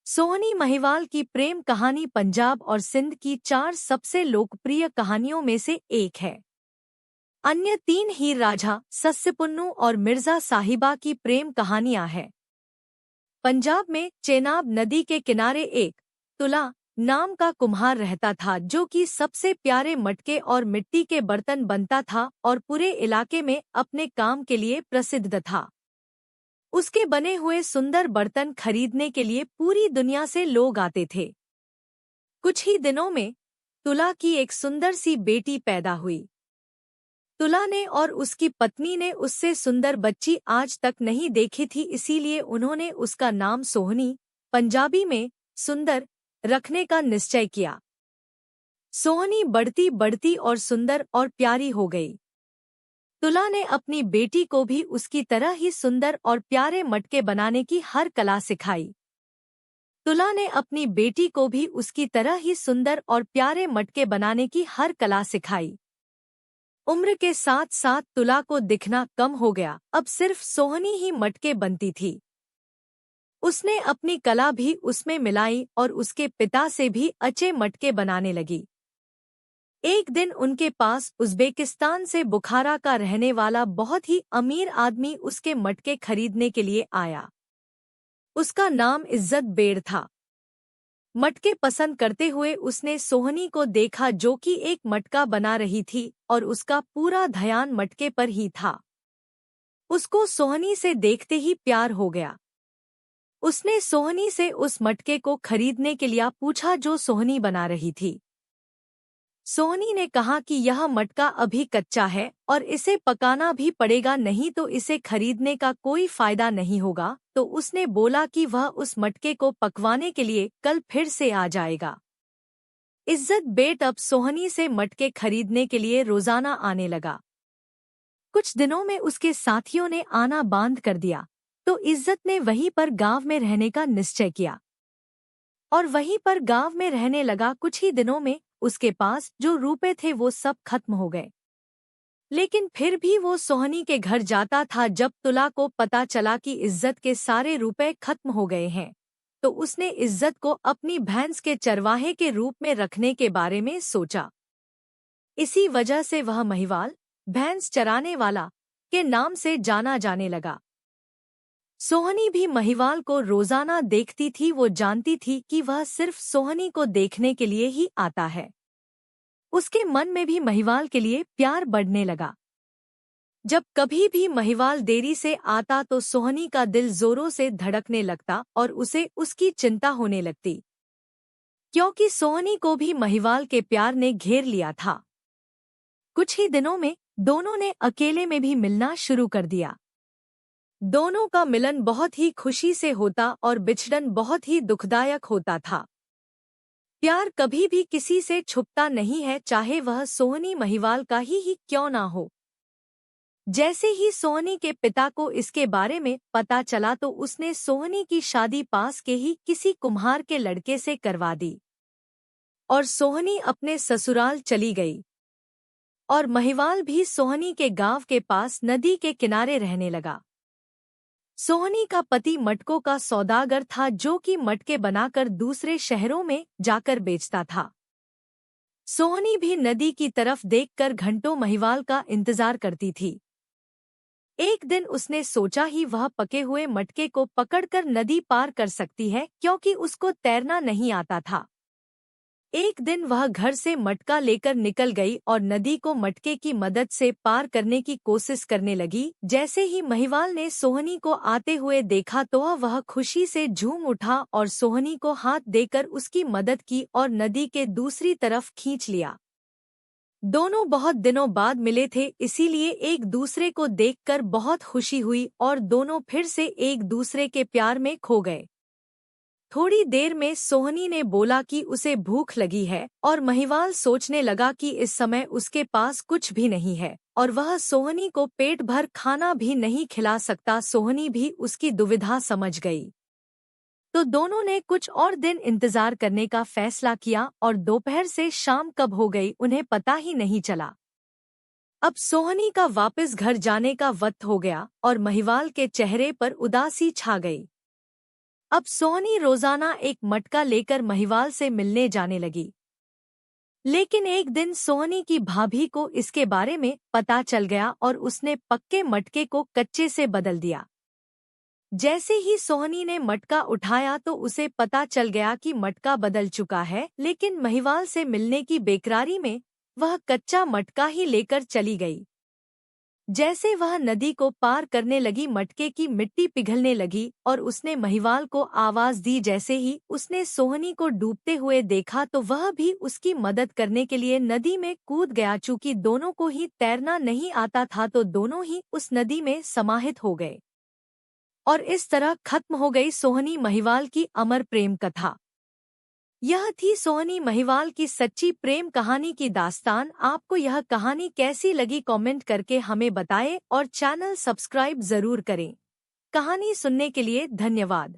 सोहनी महिवाल की प्रेम कहानी पंजाब और सिंध की 4 सबसे लोकप्रिय कहानियों में से एक है। अन्य 3 हीर राझा, सस्यपुन्नू और मिर्जा साहिबा की प्रेम कहानियां हैं। पंजाब में चेनाब नदी के किनारे एक तुला नाम का कुम्हार रहता था, जो कि सबसे प्यारे मटके और मिट्टी के बर्तन बनता था और पूरे इलाके में अपने काम के लिए प्रसिद्ध था। उसके बने हुए सुंदर बर्तन खरीदने के लिए पूरी दुनिया से लोग आते थे। कुछ ही दिनों में तुला की एक सुंदर सी बेटी पैदा हुई। तुला ने और उसकी पत्नी ने उससे सुंदर बच्ची आज तक नहीं देखी थी, इसीलिए उन्होंने उसका नाम सोहनी, पंजाबी में सुंदर, रखने का निश्चय किया। सोहनी बढ़ती बढ़ती और सुंदर और प्यारी हो गई। तुला ने अपनी बेटी को भी उसकी तरह ही सुंदर और प्यारे मटके बनाने की हर कला सिखाई। तुला ने अपनी बेटी को भी उसकी तरह ही सुंदर और प्यारे मटके बनाने की हर कला सिखाई। उम्र के साथ साथ तुला को दिखना कम हो गया, अब सिर्फ सोहनी ही मटके बनती थी। उसने अपनी कला भी उसमें मिलाई और उसके पिता से भी अच्छे मटके बनाने लगी। एक दिन उनके पास उज़्बेकिस्तान से बुखारा का रहने वाला बहुत ही अमीर आदमी उसके मटके खरीदने के लिए आया। उसका नाम इज्जत बेड़ था। मटके पसंद करते हुए उसने सोहनी को देखा, जो कि एक मटका बना रही थी और उसका पूरा ध्यान मटके पर ही था। उसको सोहनी से देखते ही प्यार हो गया। उसने सोहनी से उस मटके को खरीदने के लिए पूछा जो सोहनी बना रही थी। सोहनी ने कहा कि यह मटका अभी कच्चा है और इसे पकाना भी पड़ेगा, नहीं तो इसे खरीदने का कोई फायदा नहीं होगा। तो उसने बोला कि वह उस मटके को पकवाने के लिए कल फिर से आ जाएगा। इज्जत बेट अब सोहनी से मटके खरीदने के लिए रोजाना आने लगा। कुछ दिनों में उसके साथियों ने आना बंद कर दिया, तो इज्जत ने वहीं पर गांव में रहने का निश्चय किया और वहीं पर गांव में रहने लगा। कुछ ही दिनों में उसके पास जो रुपए थे वो सब खत्म हो गए, लेकिन फिर भी वो सोहनी के घर जाता था। जब तुला को पता चला कि इज्जत के सारे रुपए खत्म हो गए हैं, तो उसने इज्जत को अपनी भैंस के चरवाहे के रूप में रखने के बारे में सोचा। इसी वजह से वह महिवाल, भैंस चराने वाला, के नाम से जाना जाने लगा। सोहनी भी महिवाल को रोजाना देखती थी। वो जानती थी कि वह सिर्फ सोहनी को देखने के लिए ही आता है। उसके मन में भी महिवाल के लिए प्यार बढ़ने लगा। जब कभी भी महिवाल देरी से आता तो सोहनी का दिल जोरों से धड़कने लगता और उसे उसकी चिंता होने लगती, क्योंकि सोहनी को भी महिवाल के प्यार ने घेर लिया था। कुछ ही दिनों में दोनों ने अकेले में भी मिलना शुरू कर दिया। दोनों का मिलन बहुत ही खुशी से होता और बिछड़न बहुत ही दुखदायक होता था। प्यार कभी भी किसी से छुपता नहीं है, चाहे वह सोहनी महिवाल का ही क्यों ना हो। जैसे ही सोहनी के पिता को इसके बारे में पता चला तो उसने सोहनी की शादी पास के ही किसी कुम्हार के लड़के से करवा दी और सोहनी अपने ससुराल चली गई। और महिवाल भी सोहनी के गांव के पास नदी के किनारे रहने लगा। सोहनी का पति मटकों का सौदागर था, जो कि मटके बनाकर दूसरे शहरों में जाकर बेचता था। सोहनी भी नदी की तरफ देखकर घंटों महिवाल का इंतजार करती थी। एक दिन उसने सोचा ही वह पके हुए मटके को पकड़कर नदी पार कर सकती है, क्योंकि उसको तैरना नहीं आता था। एक दिन वह घर से मटका लेकर निकल गई और नदी को मटके की मदद से पार करने की कोशिश करने लगी। जैसे ही महिवाल ने सोहनी को आते हुए देखा तो वह खुशी से झूम उठा और सोहनी को हाथ देकर उसकी मदद की और नदी के दूसरी तरफ खींच लिया। दोनों बहुत दिनों बाद मिले थे, इसीलिए एक दूसरे को देखकर बहुत खुशी हुई और दोनों फिर से एक दूसरे के प्यार में खो गए। थोड़ी देर में सोहनी ने बोला कि उसे भूख लगी है और महिवाल सोचने लगा कि इस समय उसके पास कुछ भी नहीं है और वह सोहनी को पेट भर खाना भी नहीं खिला सकता। सोहनी भी उसकी दुविधा समझ गई, तो दोनों ने कुछ और दिन इंतजार करने का फैसला किया और दोपहर से शाम कब हो गई उन्हें पता ही नहीं चला। अब सोहनी का वापस घर जाने का वक्त हो गया और महिवाल के चेहरे पर उदासी छा गई। अब सोहनी रोजाना एक मटका लेकर महिवाल से मिलने जाने लगी। लेकिन एक दिन सोहनी की भाभी को इसके बारे में पता चल गया और उसने पक्के मटके को कच्चे से बदल दिया। जैसे ही सोहनी ने मटका उठाया तो उसे पता चल गया कि मटका बदल चुका है, लेकिन महिवाल से मिलने की बेकरारी में वह कच्चा मटका ही लेकर चली गई। जैसे वह नदी को पार करने लगी, मटके की मिट्टी पिघलने लगी और उसने महिवाल को आवाज दी। जैसे ही उसने सोहनी को डूबते हुए देखा तो वह भी उसकी मदद करने के लिए नदी में कूद गया। चूंकि दोनों को ही तैरना नहीं आता था तो दोनों ही उस नदी में समाहित हो गए और इस तरह खत्म हो गई सोहनी महिवाल की अमर प्रेम कथा। यह थी सोहनी महिवाल की सच्ची प्रेम कहानी की दास्तान। आपको यह कहानी कैसी लगी कमेंट करके हमें बताएं और चैनल सब्सक्राइब जरूर करें। कहानी सुनने के लिए धन्यवाद।